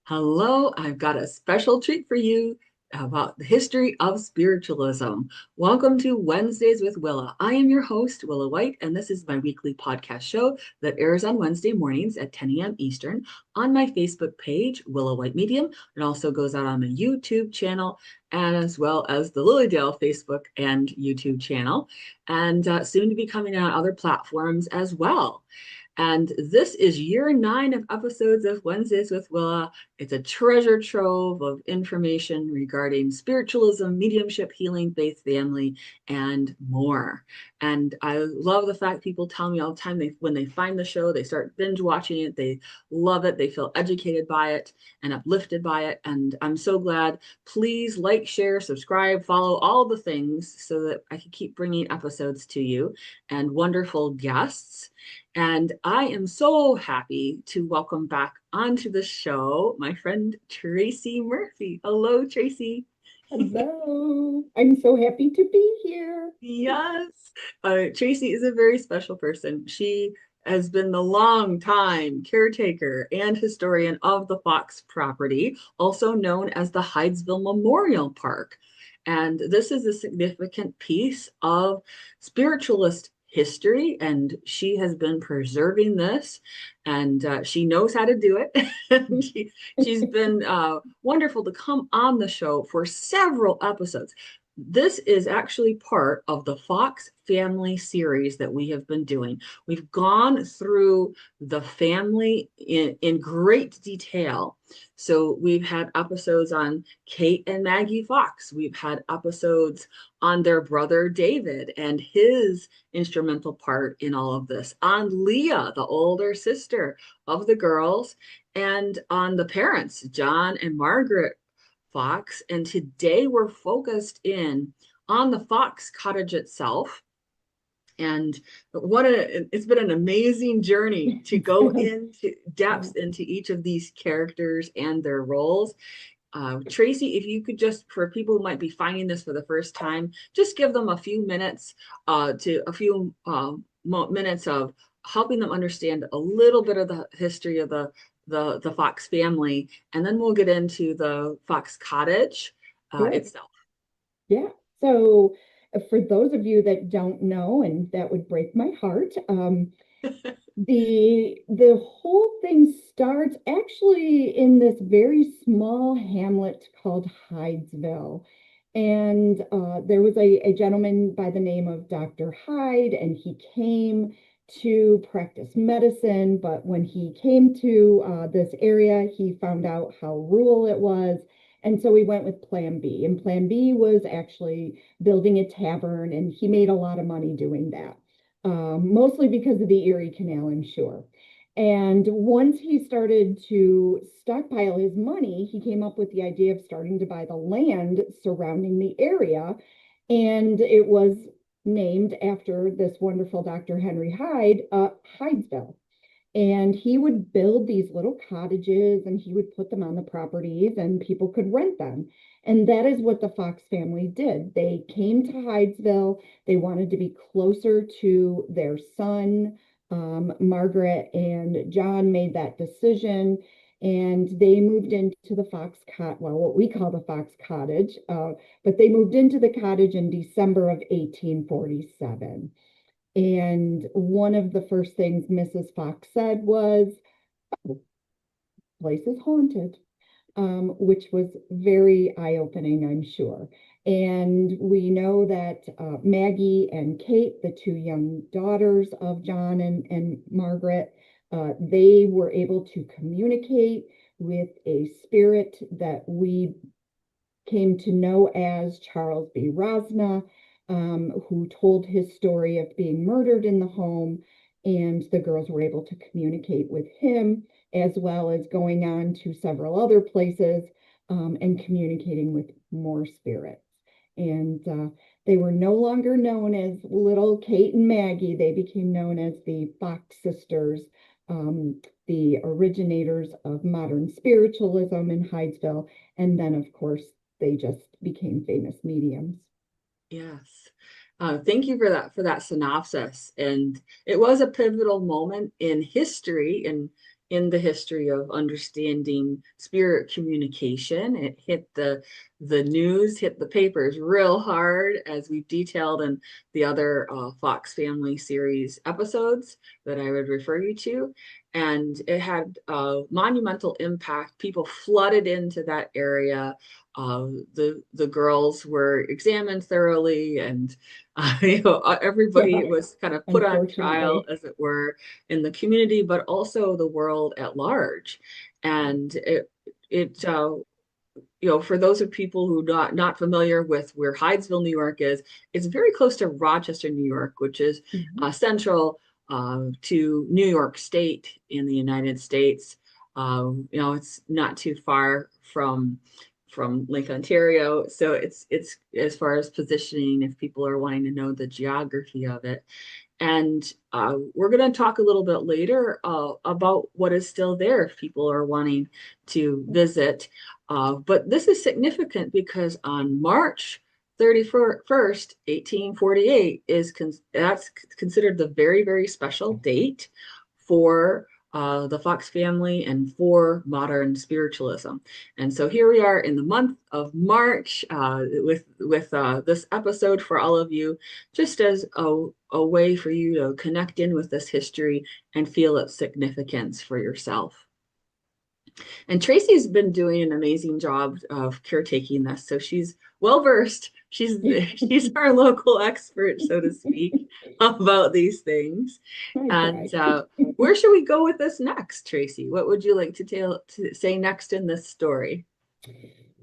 Hello, I've got a special treat for you about the history of spiritualism. Welcome to Wednesdays with Willa. I am your host, Willa White, and this is my weekly podcast show that airs on Wednesday mornings at 10 a.m. Eastern on my Facebook page, Willa White Medium. It also goes out on my YouTube channel and as well as the Lilydale Facebook and YouTube channel, and soon to be coming on other platforms as well. And this is year 9 of episodes of Wednesdays with Willa. It's a treasure trove of information regarding spiritualism, mediumship, healing, faith, family, and more. And I love the fact people tell me all the time when they find the show, they start binge watching it, they love it, they feel educated by it and uplifted by it. And I'm so glad. Please like, share, subscribe, follow all the things so that I can keep bringing episodes to you and wonderful guests. And I am so happy to welcome back onto the show my friend Tracy Murphy. Hello, Tracy. Hello. I'm so happy to be here. Yes, Tracy is a very special person. She has been the long time caretaker and historian of the Fox property, also known as the Hydesville Memorial Park. And this is a significant piece of spiritualist history, and she has been preserving this, and she knows how to do it. And she's been wonderful to come on the show for several episodes. This is actually part of the Fox family series that we have been doing. We've gone through the family in great detail. So we've had episodes on Kate and Maggie Fox. We've had episodes on their brother David and his instrumental part in all of this, on Leah, the older sister of the girls, and on the parents, John and Margaret Fox. And today we're focused in on the Fox Cottage itself. And it's been an amazing journey to go into Yeah. depths into each of these characters and their roles. Tracy, if you could just, for people who might be finding this for the first time, just give them a few minutes to a few minutes of helping them understand a little bit of the history of the Fox family, and then we'll get into the Fox Cottage Sure. itself. Yeah. So, for those of you that don't know, and that would break my heart, the whole thing starts actually in this very small hamlet called Hydesville. And there was a gentleman by the name of Dr. Hyde, and he came to practice medicine. But when he came to this area, he found out how rural it was. And so we went with Plan B. And Plan B was actually building a tavern, and he made a lot of money doing that, mostly because of the Erie Canal, I'm sure. And once he started to stockpile his money, he came up with the idea of starting to buy the land surrounding the area. And it was named after this wonderful Dr. Henry Hyde, Hydesville. And he would build these little cottages and he would put them on the properties and people could rent them. And that is what the Fox family did. They came to Hydesville. They wanted to be closer to their son. Margaret and John made that decision and they moved into the Fox Cottage, well, what we call the Fox Cottage, but they moved into the cottage in December of 1847. And one of the first things Mrs. Fox said was, "Oh, place is haunted," which was very eye-opening, I'm sure. And we know that Maggie and Kate, the two young daughters of John and Margaret, they were able to communicate with a spirit that we came to know as Charles B. Rosna, who told his story of being murdered in the home. And the girls were able to communicate with him, as well as going on to several other places and communicating with more spirits. And they were no longer known as little Kate and Maggie. They became known as the Fox sisters, the originators of modern spiritualism in Hydesville. And then, of course, they just became famous mediums. Yes. Thank you for that synopsis. And it was a pivotal moment in history, in the history of understanding spirit communication. It hit the news, hit the papers real hard, as we've detailed in the other Fox Family series episodes that I would refer you to. And it had a monumental impact. People flooded into that area. The girls were examined thoroughly, and everybody Yeah, was kind of put on trial, unfortunately. as it were, in the community, but also the world at large. And for those of people who not familiar with where Hydesville, New York is, it's very close to Rochester, New York, which is Mhm. central to New York State in the United States. It's not too far from Lake Ontario, so it's as far as positioning, if people are wanting to know the geography of it. And we're going to talk a little bit later about what is still there if people are wanting to visit. But this is significant because on March 31st, 1848, that's considered the very, very special date for the Fox family and for modern spiritualism. And so here we are in the month of March with this episode for all of you, just as a way for you to connect in with this history and feel its significance for yourself. And Tracy's been doing an amazing job of caretaking this, so she's well versed. She's our local expert, so to speak, about these things. I And try. where should we go with this next, Tracy? What would you like to say next in this story?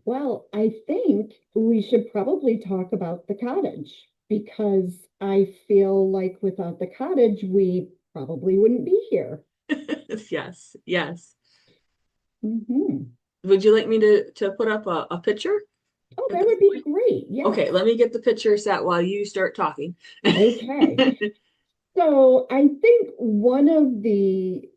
Well, I think we should probably talk about the cottage because I feel like without the cottage, we probably wouldn't be here. Yes, yes. Hmm. Would you like me to put up a picture Oh, at that this would be point? great. Yes. Okay, let me get the picture set while you start talking. Okay. So I think one of the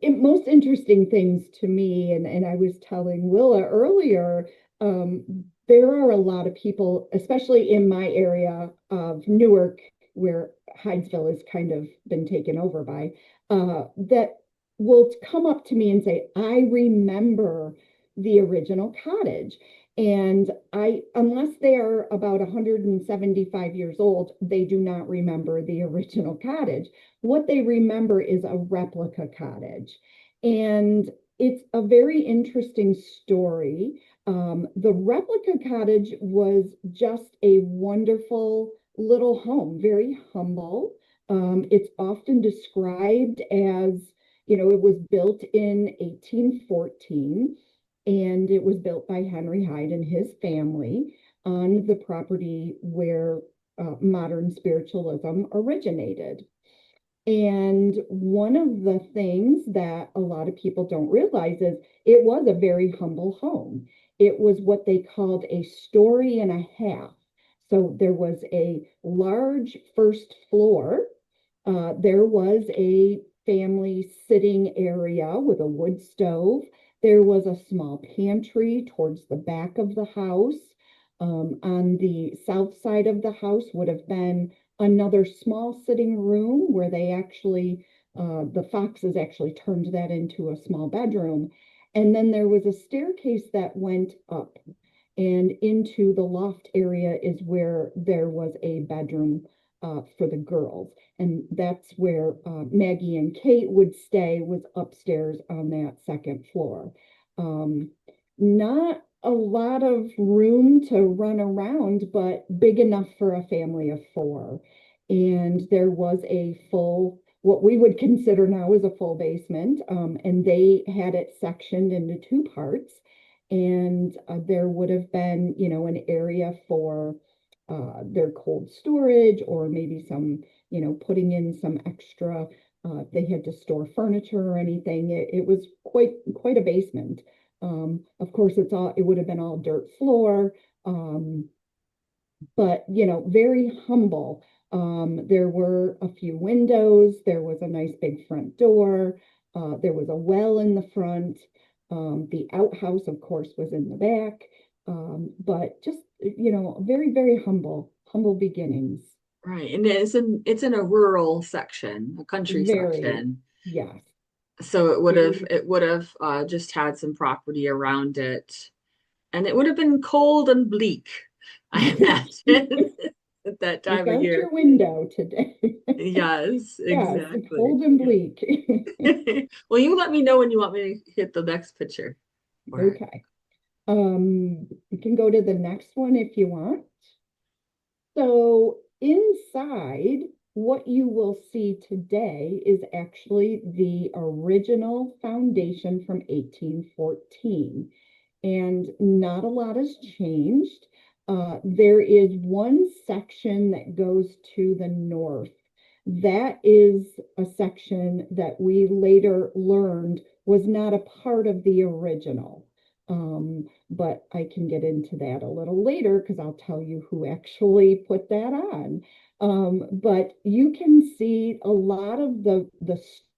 most interesting things to me, and I was telling Willa earlier, there are a lot of people, especially in my area of Newark, where Hydesville has kind of been taken over by, that will come up to me and say, I remember the original cottage. And unless they are about 175 years old, they do not remember the original cottage. What they remember is a replica cottage. And it's a very interesting story. The replica cottage was just a wonderful little home, very humble. It's often described as, it was built in 1814 and it was built by Henry Hyde and his family on the property where modern spiritualism originated. And one of the things that a lot of people don't realize is it was a very humble home. It was what they called a story and a half. So there was a large first floor. There was a family sitting area with a wood stove. There was a small pantry towards the back of the house. On the south side of the house would have been another small sitting room where the Foxes actually turned that into a small bedroom. And then there was a staircase that went up, and into the loft area is where there was a bedroom for the girls. And that's where Maggie and Kate would stay, was upstairs on that second floor. Um, Not a lot of room to run around, but big enough for a family of four. And there was a full, what we would consider now is a full basement, and they had it sectioned into two parts. And there would have been, an area for their cold storage or maybe some, putting in some extra. If they had to store furniture or anything, it was quite a basement. Of course, it would have been all dirt floor, um, but very humble. There were a few windows. There was a nice big front door. There was a well in the front. The outhouse, of course, was in the back. But just very, very humble beginnings. Right. And it's in a rural section, a country Very, section. yes. So Very, it would have just had some property around it, and it would have been cold and bleak, I imagine, at that look time of out year. your window today. Yes, Yes, exactly. cold and Yeah. bleak. Well, you let me know when you want me to hit the next picture. Or Okay. You can go to the next one if you want. So inside, what you will see today is actually the original foundation from 1814. And not a lot has changed. There is one section that goes to the north. That is a section that we later learned was not a part of the original. But I can get into that a little later because I'll tell you who actually put that on. But you can see a lot of the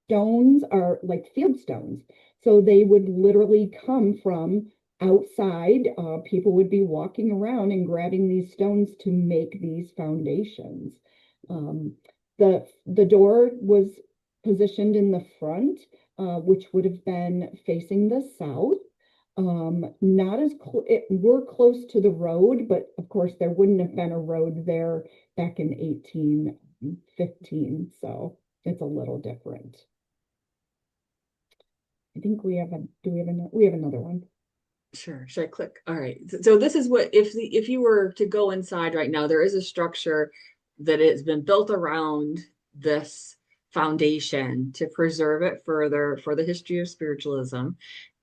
stones are like field stones. So they would literally come from outside. People would be walking around and grabbing these stones to make these foundations. Um, the door was positioned in the front, which would have been facing the south. Not as we're close to the road, but of course there wouldn't have been a road there back in 1815, so it's a little different. I think we have a do we have another one. sure, should I click? All right. So this is what if you were to go inside right now, there is a structure that has been built around this foundation to preserve it further for the history of spiritualism.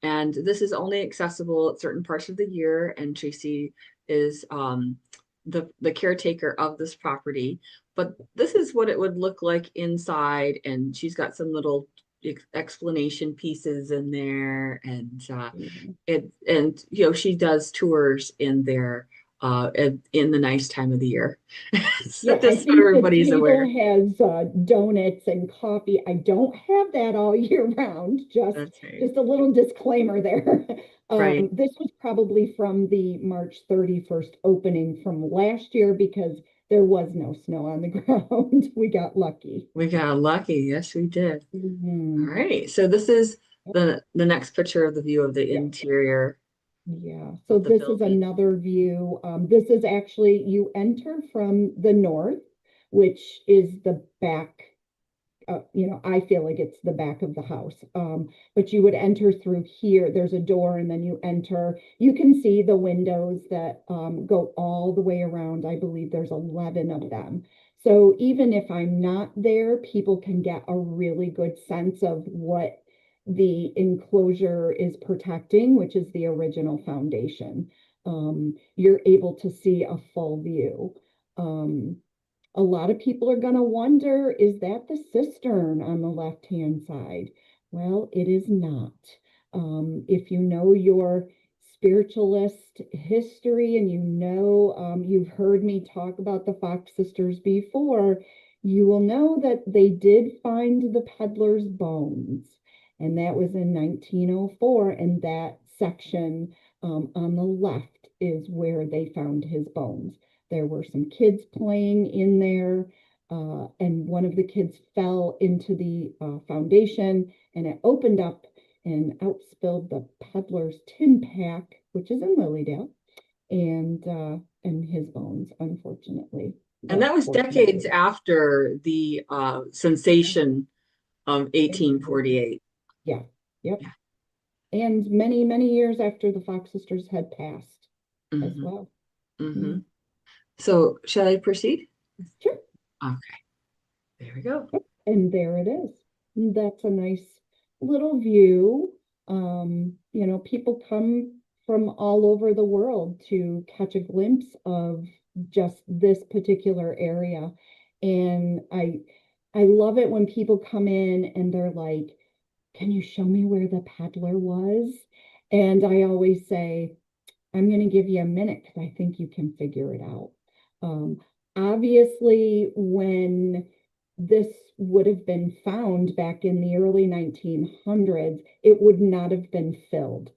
And this is only accessible at certain parts of the year. And Tracy is the caretaker of this property. But this is what it would look like inside. And she's got some little explanation pieces in there, and she does tours in there in the nice time of the year. So Yeah, I just so think the everybody's table aware. has donuts and coffee. I don't have that all year round. That's right. Just a little disclaimer there. Right. This was probably from the March 31st opening from last year because there was no snow on the ground. We got lucky. We got lucky. Yes, we did. All Mhm. right. So this is the next picture of the view of the Yeah. interior Yeah, so of the this is building. another view. This is actually, you enter from the north, which is the back. I feel like it's the back of the house. But you would enter through here. There's a door, and then you enter. You can see the windows that go all the way around. I believe there's 11 of them. So even if I'm not there, people can get a really good sense of what the enclosure is protecting, which is the original foundation. You're able to see a full view. Um, a lot of people are going to wonder, is that the cistern on the left-hand side? Well, it is not. If you know your spiritualist history and you've heard me talk about the Fox sisters before, you will know that they did find the peddler's bones. And that was in 1904. And that section on the left is where they found his bones. There were some kids playing in there, and one of the kids fell into the foundation, and it opened up and out spilled the peddler's tin pack, which is in Lilydale, and his bones, unfortunately. And Well, that was decades fortunately, after the sensation of exactly. 1848. Yeah, yep. Yeah. And many, many years after the Fox sisters had passed as Hmm. well. Hmm. Yeah, So shall I proceed? sure. Okay, there we go. And there it is. That's a nice little view. People come from all over the world to catch a glimpse of just this particular area. And I love it when people come in and they're like, "Can you show me where the peddler was?" And I always say, I'm going to give you a minute because I think you can figure it out. Um, Obviously, when this would have been found back in the early 1900s, it would not have been filled.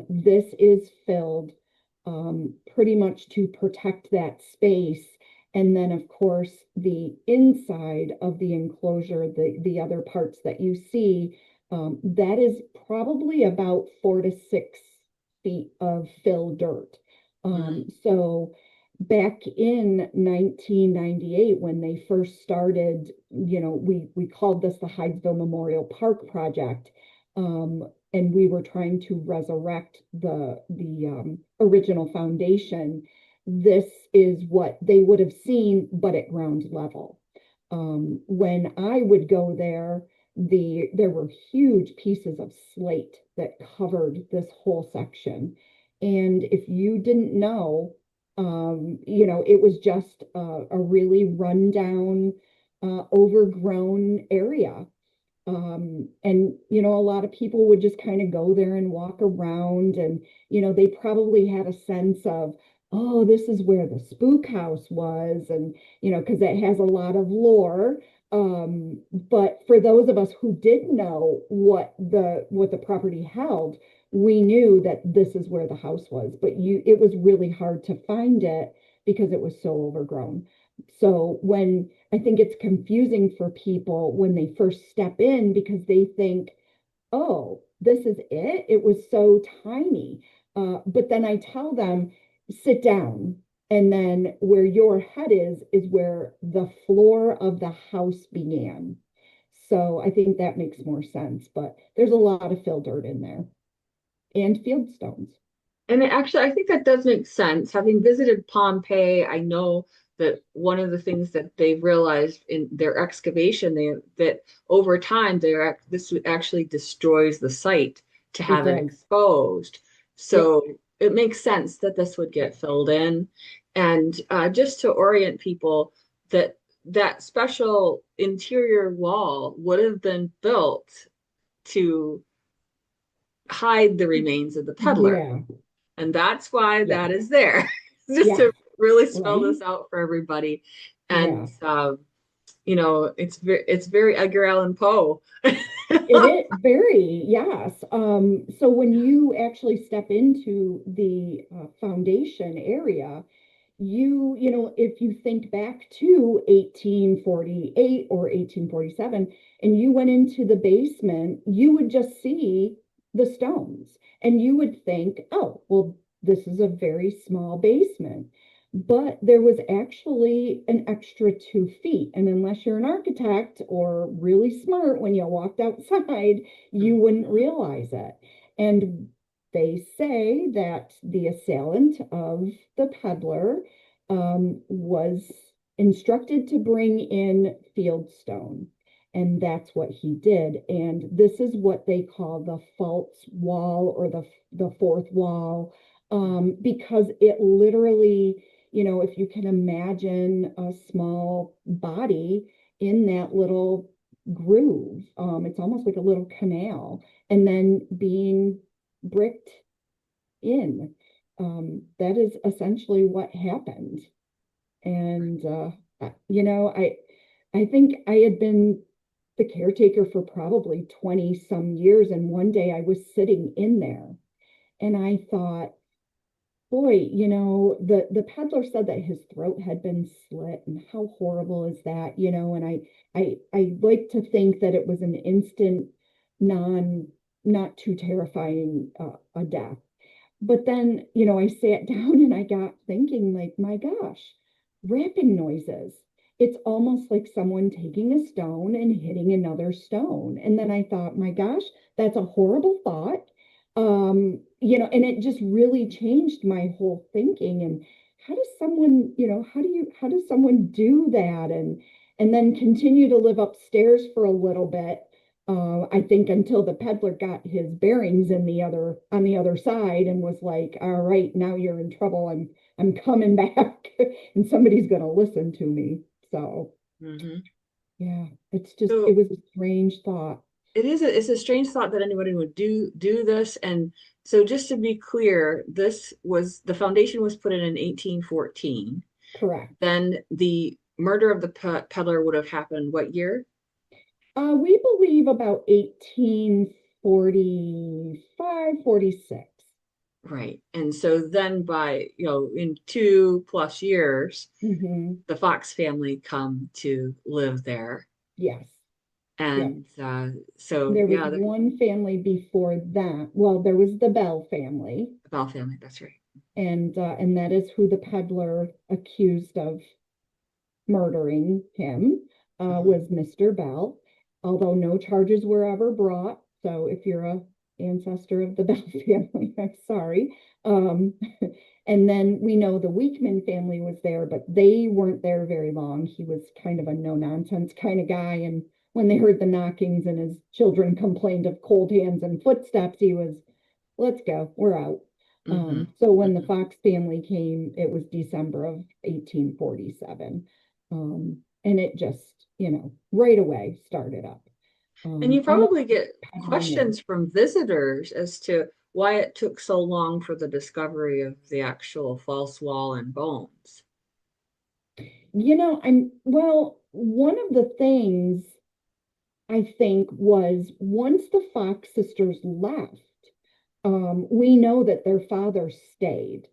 This is filled pretty much to protect that space. And then, of course, the inside of the enclosure, the other parts that you see, That is probably about 4 to 6 feet of fill dirt. Mm, So back in 1998, when they first started, we called this the Hydesville Memorial Park project. And we were trying to resurrect the original foundation. This is what they would have seen, but at ground level. When I would go there, there were huge pieces of slate that covered this whole section. And if you didn't know, it was just a really rundown, overgrown area. A lot of people would just kind of go there and walk around, and, they probably had a sense of, oh, this is where the spook house was, and, because it has a lot of lore. But for those of us who did know what the property held, we knew that this is where the house was, but it was really hard to find it because it was so overgrown. So when I think it's confusing for people when they first step in because they think, oh, this is it. It was so tiny. But then I tell them, sit down. And then where your head is where the floor of the house began. So I think that makes more sense. But there's a lot of fill dirt in there and field stones. and actually, I think that does make sense. Having visited Pompeii, I know that one of the things that they've realized in their excavation, that over time, this actually destroys the site to It have it does. exposed. Yep. So it makes sense that this would get filled in. And just to orient people, that that special interior wall would have been built to hide the remains of the peddler. Yeah. And that's why Yeah. that is there. Just Yes. to really spell Right. this out for everybody. And Yeah. it's very Edgar Allan Poe. It is very, yes. So when you actually step into the foundation area, if you think back to 1848 or 1847, and you went into the basement, you would just see the stones, and you would think, oh, well, this is a very small basement. But there was actually an extra 2 feet. And unless you're an architect or really smart when you walked outside, you wouldn't realize it. And they say that the assailant of the peddler was instructed to bring in fieldstone. And that's what he did. And this is what they call the false wall or the fourth wall, because it literally, if you can imagine a small body in that little groove, it's almost like a little canal, and then being bricked in. That is essentially what happened. And I think I had been the caretaker for probably 20 some years, and one day I was sitting in there and I thought, boy, the peddler said that his throat had been slit, and how horrible is that, and I like to think that it was an instant, non not too terrifying a death. But then, I sat down and I got thinking, like, my gosh, rapping noises. It's almost like someone taking a stone and hitting another stone. And then I thought, my gosh, that's a horrible thought. And it just really changed my whole thinking. And how does someone, how does someone do that? And then continue to live upstairs for a little bit, I think, until the peddler got his bearings on the other side and was like, all right, now you're in trouble. I'm coming back and somebody's gonna listen to me. So Mhm. yeah, it So was a strange thought. it's a strange thought that anybody would do this. And so just to be clear, the foundation was put in 1814. Correct. Then the murder of the peddler would have happened what year? We believe about 1845, 46. Right. And so then by, in 2+ years, Hmm. the Fox family come to live there. Yes. Yeah. And so, There was yeah, the one family before that. Well, there was the Bell family, Bell family, that's right. and that is who the peddler accused of murdering him, Hmm. was Mr. Bell, although no charges were ever brought. So if you're a ancestor of the Bell family, I'm sorry. Um, and then we know the Weekman family was there, but they weren't there very long. He was kind of a no nonsense kind of guy. And when they heard the knockings and his children complained of cold hands and footsteps, he was, let's go, we're out. Hmm. So when the Hmm. Fox family came, it was December of 1847. And it just, right away started up. And you Almost probably get peddling it. questions from visitors as to why it took so long for the discovery of the actual false wall and bones. Well, one of the things I think was once the Fox sisters left, we know that their father stayed.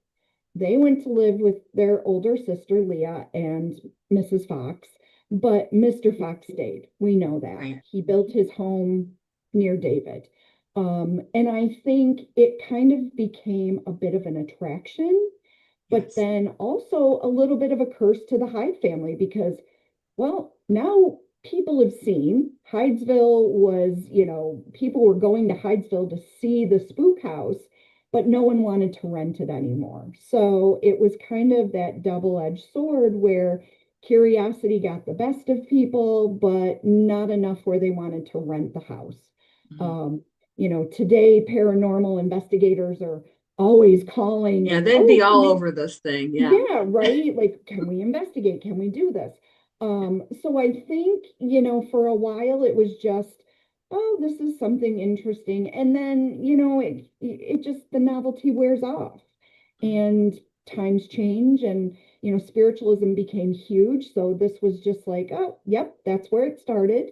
They went to live with their older sister, Leah, and Mrs. Fox, but Mr. Fox stayed. We know that. Right. He built his home near David. And I think it kind of became a bit of an attraction, but Yes. then also a little bit of a curse to the Hyde family because, well, now people have seen Hydesville was, people were going to Hydesville to see the spook house, but no one wanted to rent it anymore. So it was kind of that double-edged sword where curiosity got the best of people, but not enough where they wanted to rent the house. Mhm. Um, Today paranormal investigators are always calling Yeah, and, they'd oh, be can all we, over this thing. Yeah. yeah, right. Like, can we investigate? Can we do this? So I think, for a while it was just, oh, this is something interesting. And then, it just, the novelty wears off Mhm. and times change and, spiritualism became huge. So this was just like, oh, yep, that's where it started.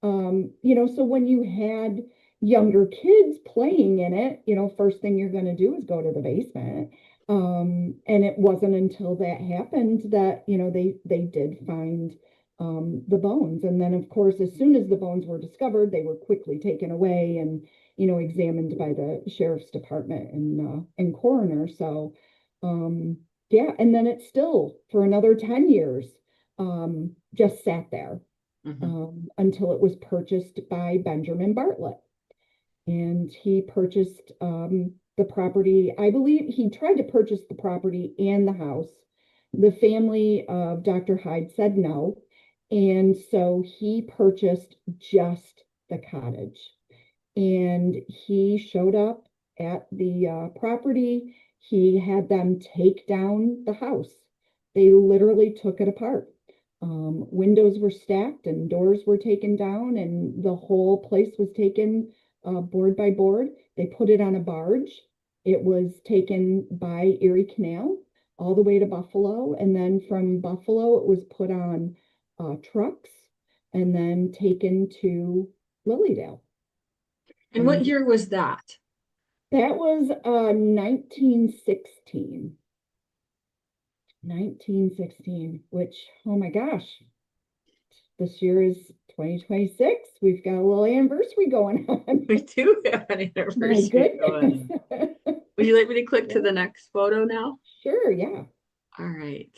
So when you had younger kids playing in it, first thing you're going to do is go to the basement. And it wasn't until that happened that, they did find the bones. And then, of course, as soon as the bones were discovered, they were quickly taken away and, examined by the sheriff's department and coroner. So, yeah, and then it still, for another 10 years, just sat there Mhm. until it was purchased by Benjamin Bartlett, and he purchased the property. I believe he tried to purchase the property and the house. The family of Dr. Hyde said no, and so he purchased just the cottage. And he showed up at the property. He had them take down the house. They literally took it apart. Windows were stacked and doors were taken down, and the whole place was taken board by board. They put it on a barge. It was taken by Erie Canal all the way to Buffalo, and then from Buffalo, it was put on trucks and then taken to Lilydale. And what And year was that? that was 1916. 1916, which, oh my gosh, this year is 2026. We've got a little anniversary going on. We do have an My anniversary going goodness. on. Would you like me to click to Yeah, the next photo now? sure, yeah. All right.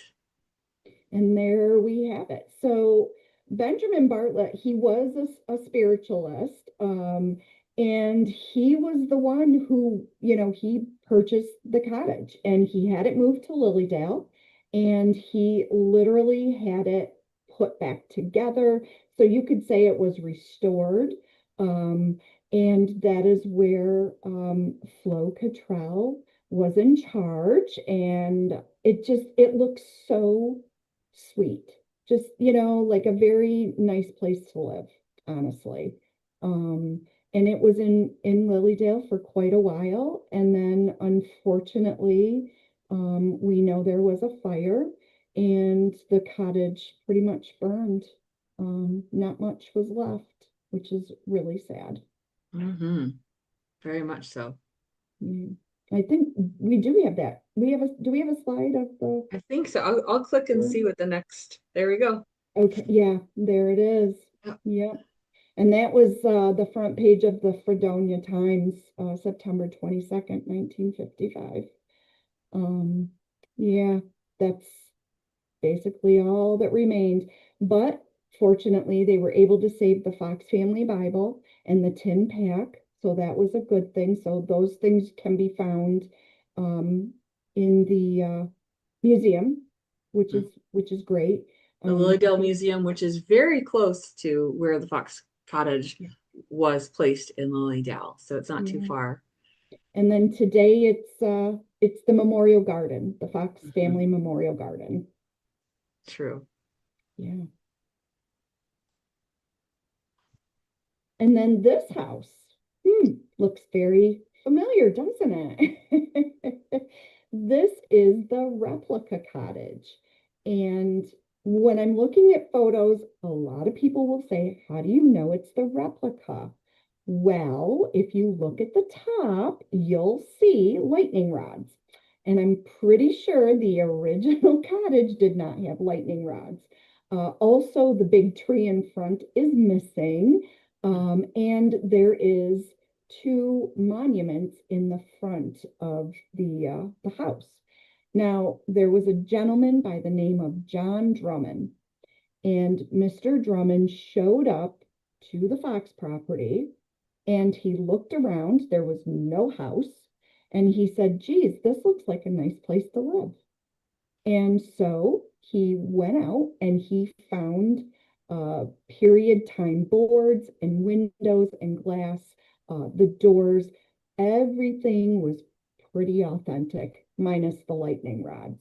And there we have it. So Benjamin Bartlett, he was a spiritualist, and he was the one who, he purchased the cottage and he had it moved to Lilydale, and he literally had it put back together. So you could say it was restored. Um, and that is where Flo Cottrell was in charge, and it looks so sweet. Just, like a very nice place to live, honestly. Um, and it was in Lilydale for quite a while. And then unfortunately, we know there was a fire and the cottage pretty much burned. Not much was left, which is really sad. Hmm. Very much so. Mm. I think we do have that. Do we have a slide of the I think so. I'll click and see what the next. There we go. Okay, yeah, there it is. Yep. Yep. And that was the front page of the Fredonia Times, September 22nd, 1955. Um, yeah, that's basically all that remained. But fortunately, they were able to save the Fox family Bible and the tin pack. So that was a good thing. So those things can be found um, in the museum, Mm. which is great. The I Lilydale think, Museum, which is very close to where the Fox Cottage yeah, was placed in Lilydale, so it's not too yeah. far. And then today it's the Memorial Garden, the Fox Mhm. Family Memorial Garden. True. Yeah. And then this house, looks very familiar, doesn't it? This is the replica cottage. And when I'm looking at photos, a lot of people will say, how do you know it's the replica? Well, if you look at the top, you'll see lightning rods. And I'm pretty sure the original cottage did not have lightning rods. Also, the big tree in front is missing. Mhm. And there is two monuments in the front of the house. Now, there was a gentleman by the name of John Drummond, and Mr. Drummond showed up to the Fox property and he looked around. There was no house. And he said, geez, this looks like a nice place to live. And so he went out and he found period time boards and windows and glass, the doors, everything was pretty authentic, minus the lightning rods.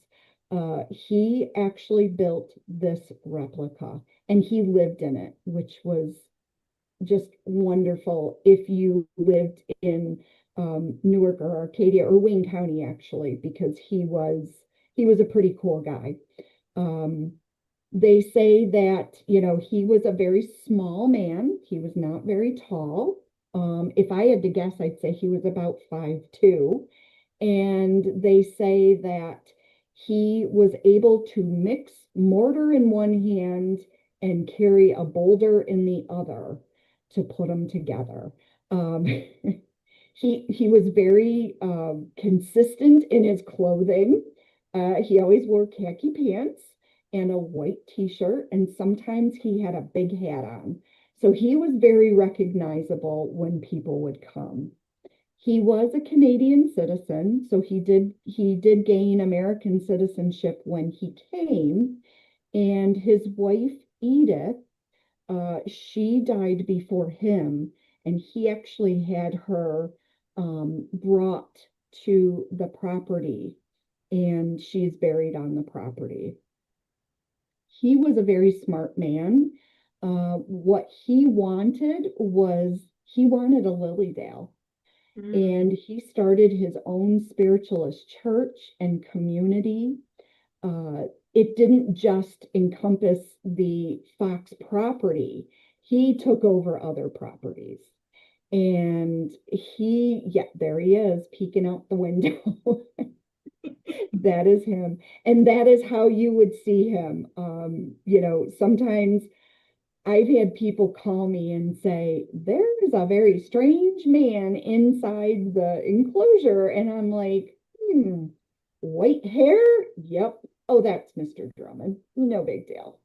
He actually built this replica and he lived in it, which was just wonderful if you lived in Newark or Arcadia or Wayne County, actually, because he was a pretty cool guy. Um, they say that, he was a very small man. He was not very tall. If I had to guess, I'd say he was about 5'2". And they say that he was able to mix mortar in one hand and carry a boulder in the other to put them together. Um, he was very consistent in his clothing. He always wore khaki pants and a white t-shirt, and sometimes he had a big hat on. So he was very recognizable when people would come. He was a Canadian citizen, so he did gain American citizenship when he came, and his wife Edith, she died before him, and he actually had her brought to the property, and she's buried on the property. He was a very smart man. What he wanted a Lilydale, and Mm. he started his own spiritualist church and community. It didn't just encompass the Fox property, he took over other properties. And yeah, there he is peeking out the window. That is him. And that is how you would see him. Sometimes I've had people call me and say, there's a very strange man inside the enclosure. And I'm like, white hair? Yep. Oh, that's Mr. Drummond. No big deal.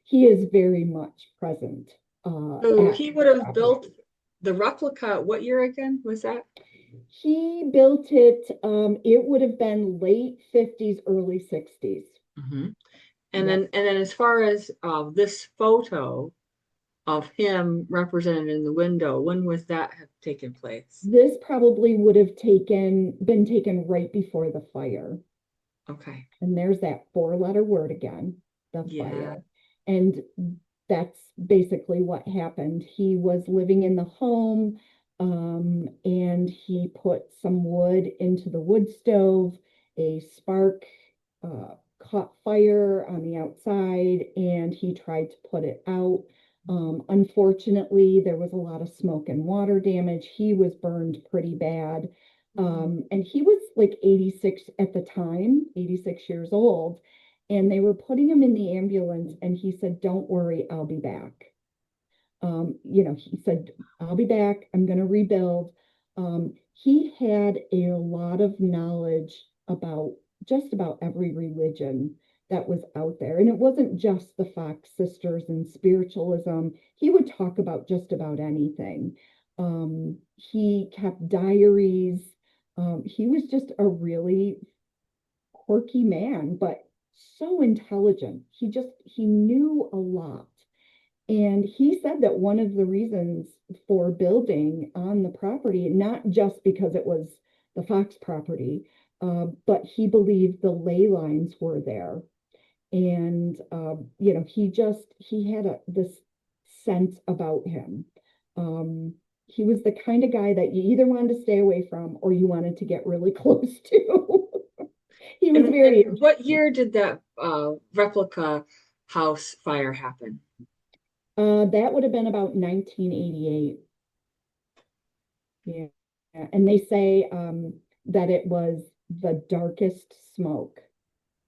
He is very much present So at he the would have built property. the replica. What year again was that? He built it, it would have been late 50s, early 60s. Hmm. And then Yep. as far as this photo of him represented in the window, when was that have taken place? This probably would have been taken right before the fire. Okay. And there's that four-letter word again, the Yeah. fire. And that's basically what happened. He was living in the home, and he put some wood into the wood stove. A spark caught fire on the outside, and he tried to put it out. Unfortunately, there was a lot of smoke and water damage. He was burned pretty bad. Mm. And he was like 86 at the time, 86 years old. And they were putting him in the ambulance, and he said, don't worry, I'll be back. He said, I'll be back. I'm going to rebuild. He had a lot of knowledge about just about every religion that was out there. And it wasn't just the Fox sisters and spiritualism. He would talk about just about anything. He kept diaries. He was just a really quirky man, but so intelligent. He knew a lot. And he said that one of the reasons for building on the property, not just because it was the Fox property, but he believed the ley lines were there. And, he had this sense about him. He was the kind of guy that you either wanted to stay away from or you wanted to get really close to. He was very And what interesting. year did that replica house fire happen? That would have been about 1988. Yeah. And they say that it was the darkest smoke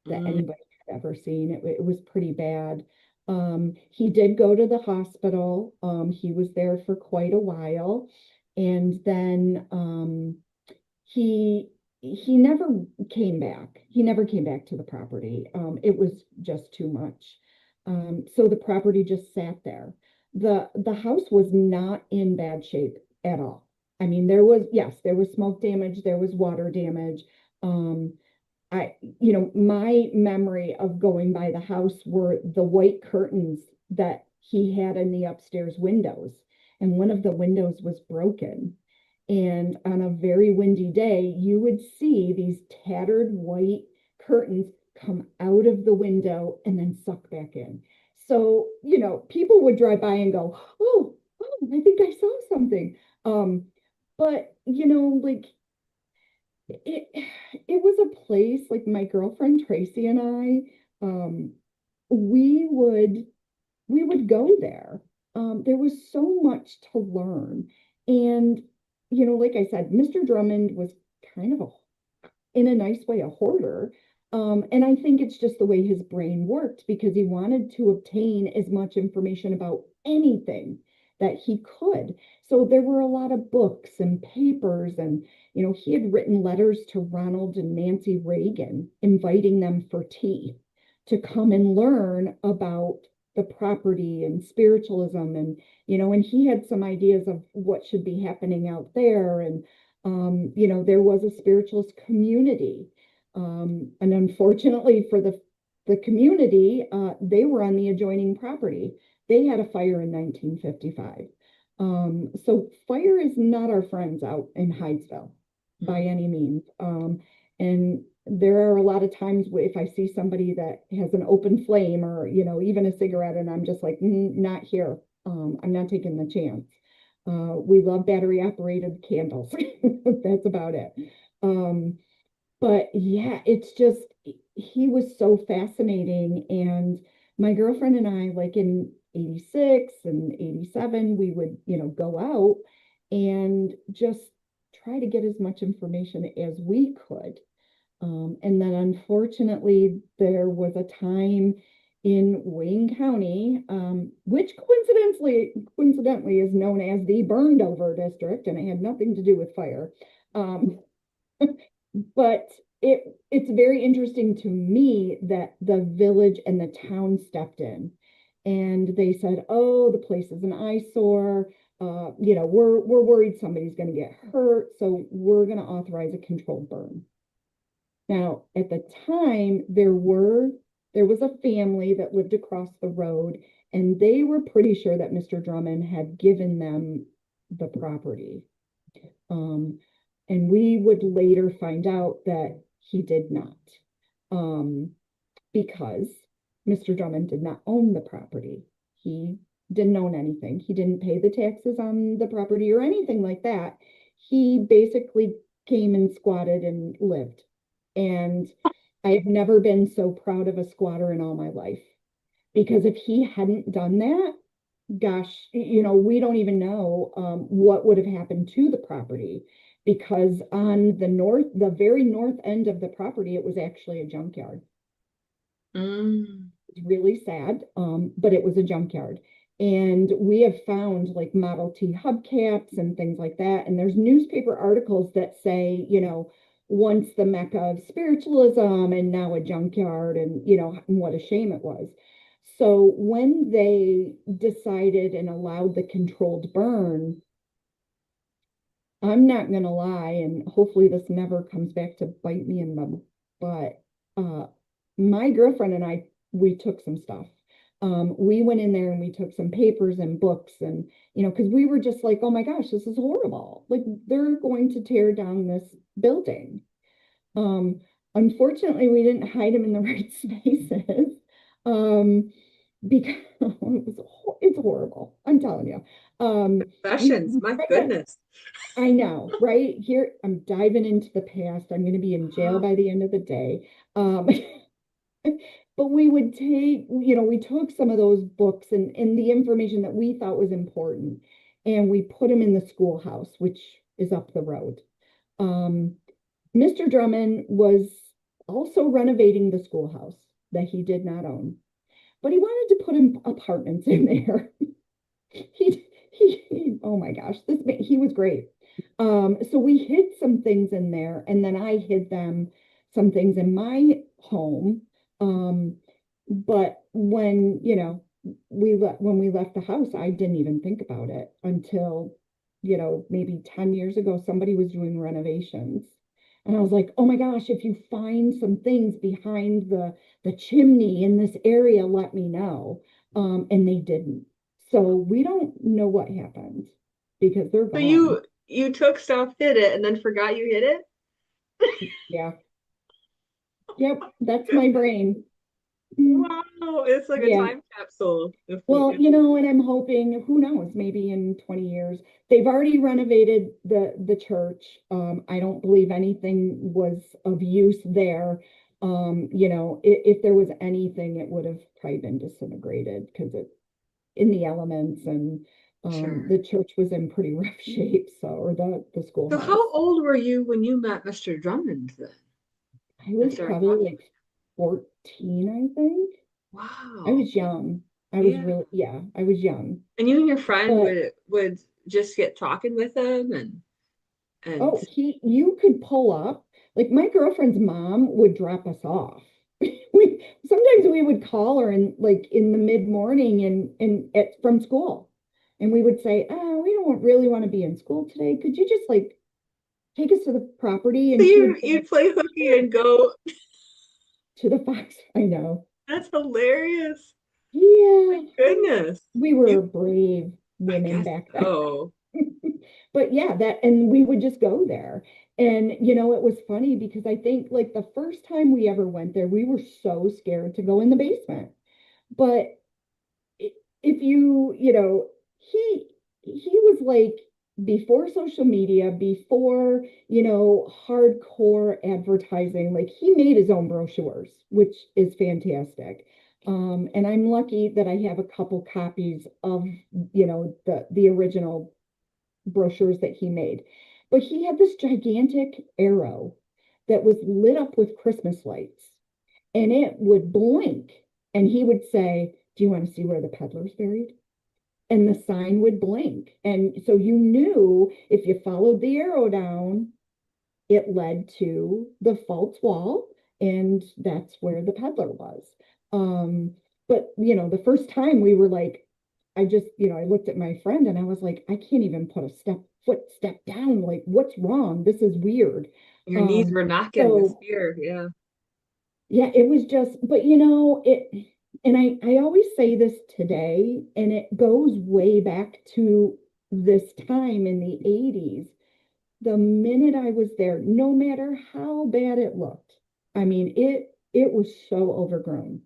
that Mm. anybody had ever seen. It was pretty bad. He did go to the hospital. He was there for quite a while. And then he he never came back. He never came back to the property. It was just too much. So the property just sat there. The house was not in bad shape at all. I mean, there was smoke damage, there was water damage. Um, my memory of going by the house were the white curtains that he had in the upstairs windows, and one of the windows was broken. And on a very windy day, you would see these tattered white curtains come out of the window and then suck back in. So, people would drive by and go, oh, I think I saw something. But, like it it was a place like my girlfriend Tracy and I, we would we would go there. There was so much to learn. And, like I said, Mr. Drummond was kind of in a nice way, a hoarder. And I think it's just the way his brain worked because he wanted to obtain as much information about anything that he could. So there were a lot of books and papers, and he had written letters to Ronald and Nancy Reagan, inviting them for tea to come and learn about the property and spiritualism, and he had some ideas of what should be happening out there. And there was a spiritualist community. And unfortunately for the community, they were on the adjoining property. They had a fire in 1955. So fire is not our friends out in Hydesville by Mm. any means. And there are a lot of times if I see somebody that has an open flame or, even a cigarette, and I'm just like, not here. I'm not taking the chance. We love battery operated candles. That's about it. Um, but yeah, it's just, he was so fascinating. And my girlfriend and I, like in 86 and 87, we would, go out and just try to get as much information as we could. And then unfortunately, there was a time in Wayne County, which coincidentally is known as the burned over district, and it had nothing to do with fire. Um, but it's very interesting to me that the village and the town stepped in and they said, oh, the place is an eyesore. We're worried somebody's going to get hurt, so we're going to authorize a controlled burn. Now, at the time, there was a family that lived across the road, and they were pretty sure that Mr. Drummond had given them the property. Um, and we would later find out that he did not, because Mr. Drummond did not own the property. He didn't own anything. He didn't pay the taxes on the property or anything like that. He basically came and squatted and lived. And I've never been so proud of a squatter in all my life because if he hadn't done that, gosh, we don't even know what would have happened to the property because on the very north end of the property, it was actually a junkyard. Mm. It's really sad, but it was a junkyard. And we have found like Model T hubcaps and things like that. And there's newspaper articles that say, once the Mecca of spiritualism and now a junkyard, and, what a shame it was. So when they decided and allowed the controlled burn, I'm not gonna lie, and hopefully this never comes back to bite me in the butt. Uh, my girlfriend and I, we took some stuff. We went in there and we took some papers and books, and because we were just like, oh my gosh, this is horrible. Like they're going to tear down this building. Um, Unfortunately, we didn't hide them in the right spaces. Because it's horrible. I'm telling you. Confessions, We my tried to goodness. I know, right? Here, I'm diving into the past. I'm going to be in jail by the end of the day. Um, but we would take, we took some of those books and the information that we thought was important, and we put them in the schoolhouse, which is up the road. Um, Mr. Drummond was also renovating the schoolhouse that he did not own, but he wanted to put apartments in there. Oh my gosh, this man, he was great. So we hid some things in there, and then I hid some things in my home. Um, but when we left the house, I didn't even think about it until, maybe 10 years ago, somebody was doing renovations. And I was like, oh my gosh, if you find some things behind the chimney in this area, let me know. And they didn't. So we don't know what happened because they're So gone. you took stuff, hid it, and then forgot you hid it? Yeah. Yep. That's my brain. Mm, Wow, it's like a yeah. time capsule. Well, and I'm hoping, who knows, maybe in 20 years. They've already renovated the church. I don't believe anything was of use there. If there was anything, it would have probably been disintegrated because it in the elements, and Sure. the church was in pretty rough shape, so or the So schoolhouse. how old were you when you met Mr. Drummond then I and was started probably talking? like 14, I think. I Wow. was young. I was Yeah. really, yeah, I was young. And you and your friend But would just get talking with him and oh, you could pull up. Like my girlfriend's mom would drop us off. Sometimes we would call her in like in the mid morning from school, and we would say, "Oh, we don't really want to be in school today. Could you just like take us to the property?" so And she would say, you'd play hooky "Sure." and go. To the Fox. I know. That's hilarious. My Yeah, goodness. we You were brave I women guess back then. so. But yeah, and we would just go there. And it was funny because I think like the first time we ever went there, we were so scared to go in the basement. But if he was like before social media, before, hardcore advertising, like he made his own brochures, which is fantastic. And I'm lucky that I have a couple copies of, the original brochures that he made. But he had this gigantic arrow that was lit up with Christmas lights, and it would blink. And he would say, "Do you want to see where the peddler's buried?" And the sign would blink. And so you knew if you followed the arrow down, it led to the false wall, and that's where the peddler was. Um, but the first time we were like, I looked at my friend and I was like, I can't even put a step down. Like, what's wrong? This is weird. Your knees Um, were knocking with so fear. Yeah. yeah, it was just, but and I always say this today, and it goes way back to this time in the 80s. The minute I was there, no matter how bad it looked, I mean, it was so overgrown.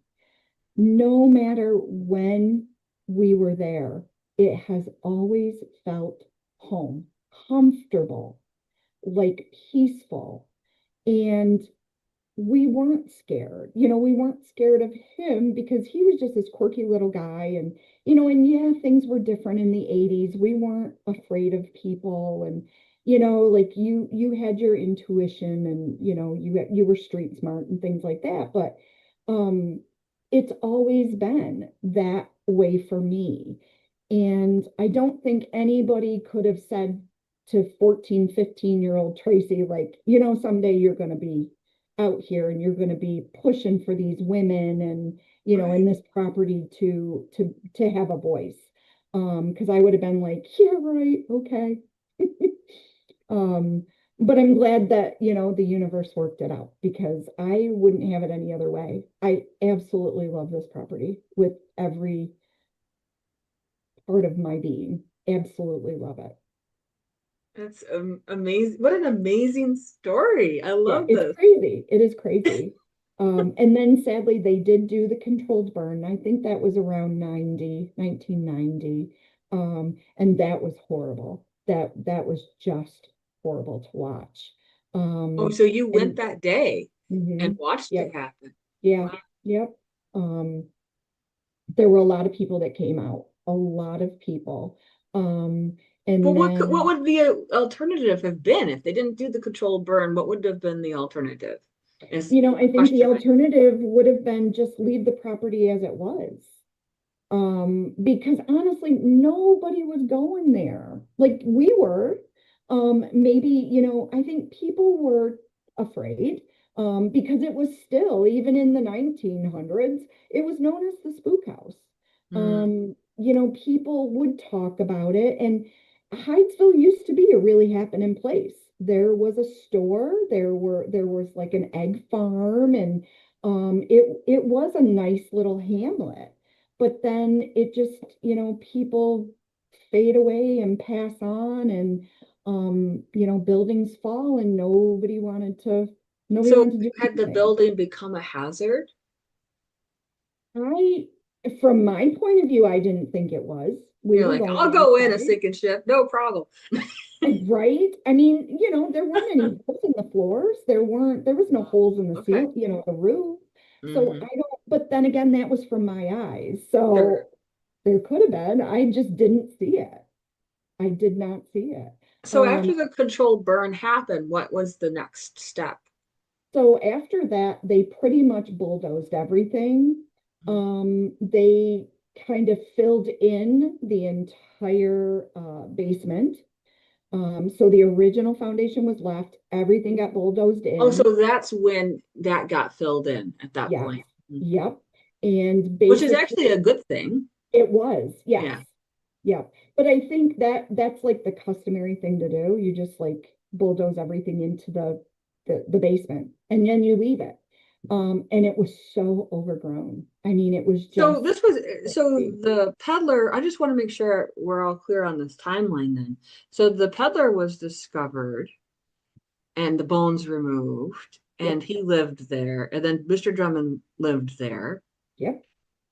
No matter when we were there, it has always felt home, comfortable, like peaceful. And we weren't scared. We weren't scared of him because he was just this quirky little guy. And yeah, things were different in the 80s. We weren't afraid of people. And, like you had your intuition, and, you were street smart and things like that. But um, it's always been that way for me. And I don't think anybody could have said to 14, 15-year-old Tracy, like, someday you're going to be out here and you're going to be pushing for these women and, in Right. this property to have a voice. Because I would have been like, yeah, right, okay. Um, but I'm glad that, the universe worked it out because I wouldn't have it any other way. I absolutely love this property with every part of my being. Absolutely love it. That's amazing. What an amazing story. I Yeah, love it's this. crazy. It is crazy. And then sadly, they did do the controlled burn. I think that was around 1990. And that was horrible. That was just horrible to watch. Oh, Um, so you went and that day and mhm, watched it yep, happen. yeah, Wow. yep. There were a lot of people that came out, a lot of people. Um, But and what then would the alternative have been if they didn't do the controlled burn? What would have been the alternative? Is I the think the question I alternative would have been just leave the property as it was. Because honestly, nobody was going there. Like we were. Maybe, I think people were afraid, because it was still, even in the 1900s, it was known as the spook house. Mm. People would talk about it, and Hydesville used to be a really happening place. There was a store, there was like an egg farm, and it was a nice little hamlet. But then it just, people fade away and pass on, and buildings fall, and nobody wanted So to do had the anything. building become a hazard? I From my point of view, I didn't think it was. We You're were like, going I'll go in a inside. sinking ship, no problem. Right? I mean, there weren't any holes in the floors. There was no holes in the Okay. ceiling, the roof. So Hmm. I don't, but then again, that was from my eyes. Sure. So there could have been. I just didn't see it. I did not see it. So Um, after the controlled burn happened, what was the next step? so after that, they pretty much bulldozed everything. They kind of filled in the entire basement. So the original foundation was left. Everything got bulldozed Oh, in. so that's when that got filled in at that Yes. point. Mhm. Yep. And Which is actually basically a good thing. it was, yes. Yeah. Yep. But I think that's like the customary thing to do. You just like bulldoze everything into the basement and then you leave it. And it was so overgrown. I mean, it was So just this was so crazy. the peddler, I just want to make sure we're all clear on this timeline then. So the peddler was discovered and the bones removed and Yep. he lived there and then Mr. Drummond lived there Yep.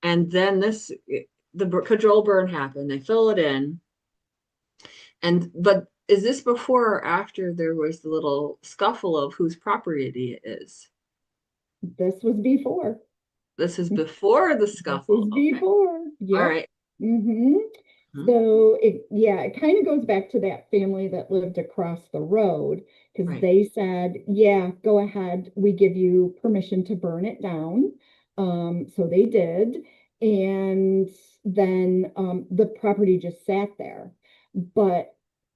and then the control burn happened. They fill it in and but is this before or after there was the little scuffle of whose property it is? This was before. This is before the This scuffle. is Okay. before. All Yep. right. Mm-hmm. Mhm. So it kind of goes back to that family that lived across the road because Right. they said, yeah, go ahead. We give you permission to burn it down. So they did. And then the property just sat there. But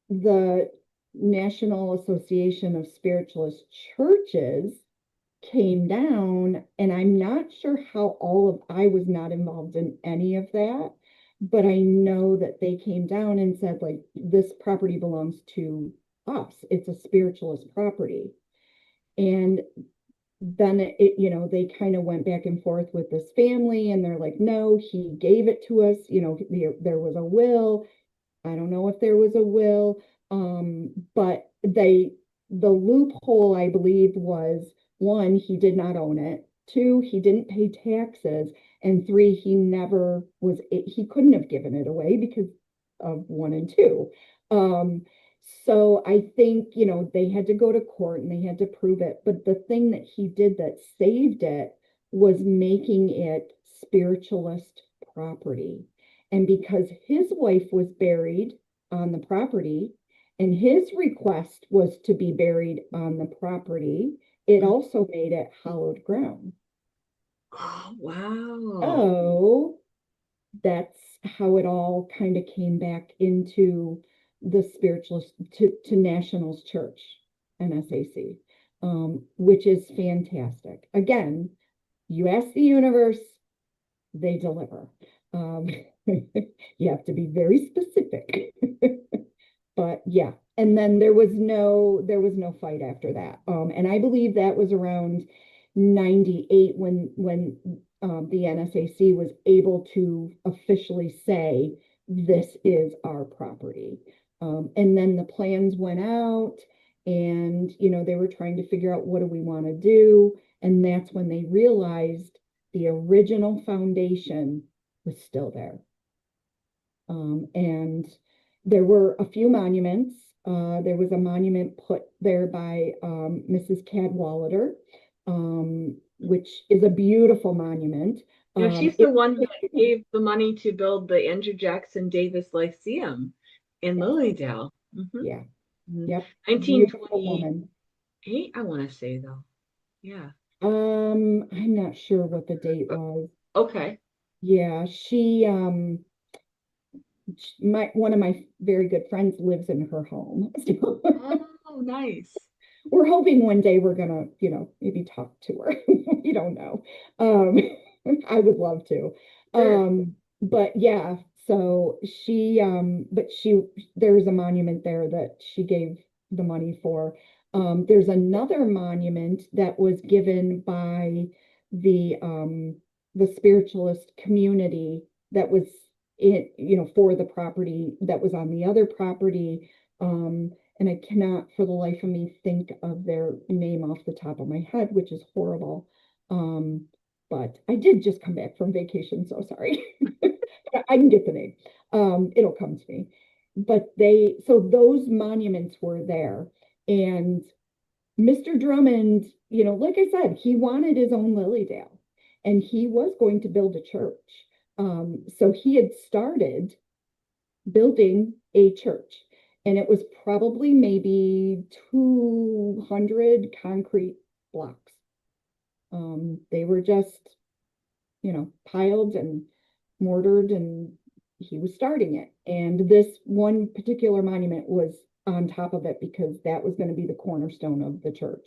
the National Association of Spiritualist Churches came down, and I'm not sure how I was not involved in any of that, but I know that they came down and said, like, this property belongs to us. It's a spiritualist property. And then they kind of went back and forth with this family, and they're like, no, he gave it to us. There was a will. I don't know if there was a will, but the loophole, I believe, was one, he did not own it. Two, he didn't pay taxes. And three, he couldn't have given it away because of one and two. Um, so I think, they had to go to court and they had to prove it. But the thing that he did that saved it was making it spiritualist property. And because his wife was buried on the property and his request was to be buried on the property, it Mhm. also made it hallowed ground. Oh, wow. Oh, that's how it all kind of came back into the spiritualist to Nationals Church, NSAC, which is fantastic. Again, you ask the universe, they deliver. Um, you have to be very specific. But yeah, and then there was no fight after that. And I believe that was around 98 when the NSAC was able to officially say this is our property. And then the plans went out, and they were trying to figure out what do we want to do, and that's when they realized the original foundation was still there. And there were a few monuments. There was a monument put there by Mrs. Cadwallader, which is a beautiful monument. Yeah, she's the one that gave the money to build the Andrew Jackson Davis Lyceum in Lilydale. Yeah, Mhm. yep, beautiful 1928, woman. I want to say though. Yeah. I'm not sure what the date was. Okay. Yeah, my one of my very good friends lives in her home. So Oh, nice. we're hoping one day we're gonna, maybe talk to her. We don't know. Um, I would love to. Sure. But yeah, so there's a monument there that she gave the money for. There's another monument that was given by the um the spiritualist community that was for the property that was on the other property. And I cannot for the life of me think of their name off the top of my head, which is horrible. Um, but I did just come back from vacation, so sorry. I can get the name. It'll come to me. But so those monuments were there. And Mr. Drummond, like I said, he wanted his own Lilydale, and he was going to build a church. So he had started building a church. And it was probably maybe 200 concrete blocks. They were just, piled and mortared, and he was starting it. And this one particular monument was on top of it because that was going to be the cornerstone of the church.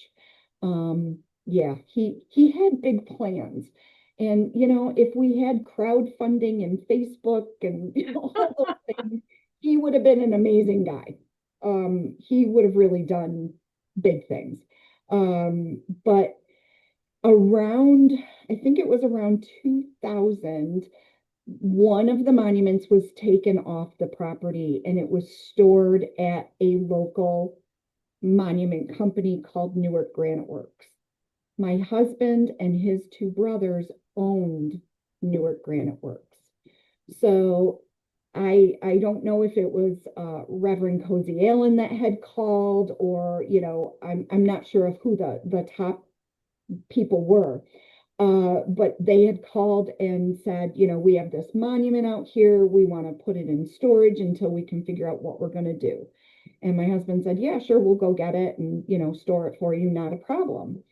Yeah, he had big plans. And if we had crowdfunding and Facebook and all those things, he would have been an amazing guy. He would have really done big things. But around, I think it was around 2000, one of the monuments was taken off the property and it was stored at a local monument company called Newark Granite Works. My husband and his two brothers owned Newark Granite Works. So I don't know if it was Reverend Cozy Allen that had called, or I'm not sure of who the top people were. But they had called and said, we have this monument out here. We want to put it in storage until we can figure out what we're going to do. And my husband said, yeah, sure, we'll go get it and, store it for you. Not a problem.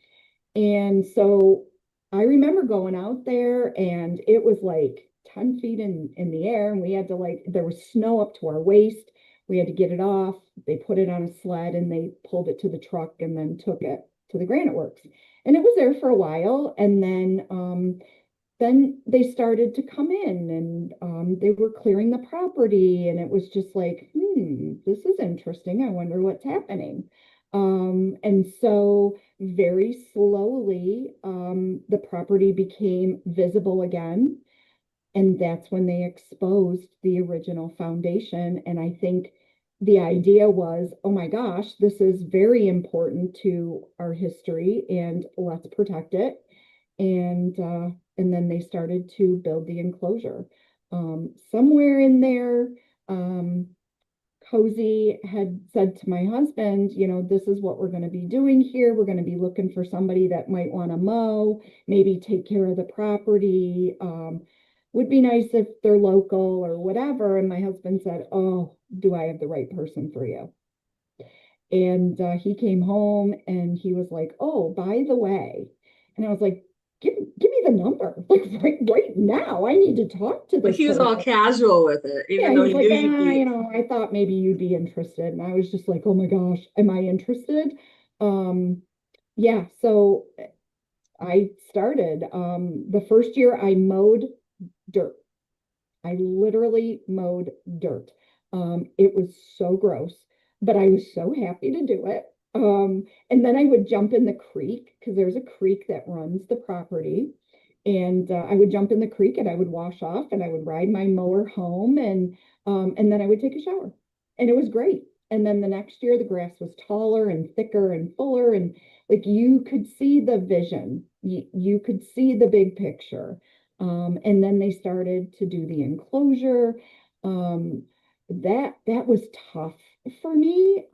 And so I remember going out there, and it was like 10 feet in the air. And we had to, there was snow up to our waist. We had to get it off. They put it on a sled and they pulled it to the truck and then took it to the Granite Works. And it was there for a while. And then they started to come in, and they were clearing the property. And it was just like, this is interesting. I wonder what's happening. And so very slowly, the property became visible again. And that's when they exposed the original foundation. And I think the idea was, oh my gosh, this is very important to our history, and let's protect it. And then they started to build the enclosure. Somewhere in there, Cozy had said to my husband, this is what we're going to be doing here. We're going to be looking for somebody that might want to mow, maybe take care of the property. Would be nice if they're local or whatever. And my husband said, oh, do I have the right person for you? And he came home and he was like, oh, by the way. And I was like, give me the number. Like right now, I need to talk to But this he was all person. casual with it, even Yeah, though he's he like, knew you'd you be. know, I thought maybe you'd be interested. And I was just like, oh my gosh, am I interested? Um, yeah, so I started. The first year I mowed dirt. I literally mowed dirt. It was so gross, but I was so happy to do it. And then I would jump in the creek because there's a creek that runs the property. And I would jump in the creek and I would wash off and I would ride my mower home and then I would take a shower. And it was great. And then the next year the grass was taller and thicker and fuller and like you could see the vision. You could see the big picture. And then they started to do the enclosure. Um, that was tough for me.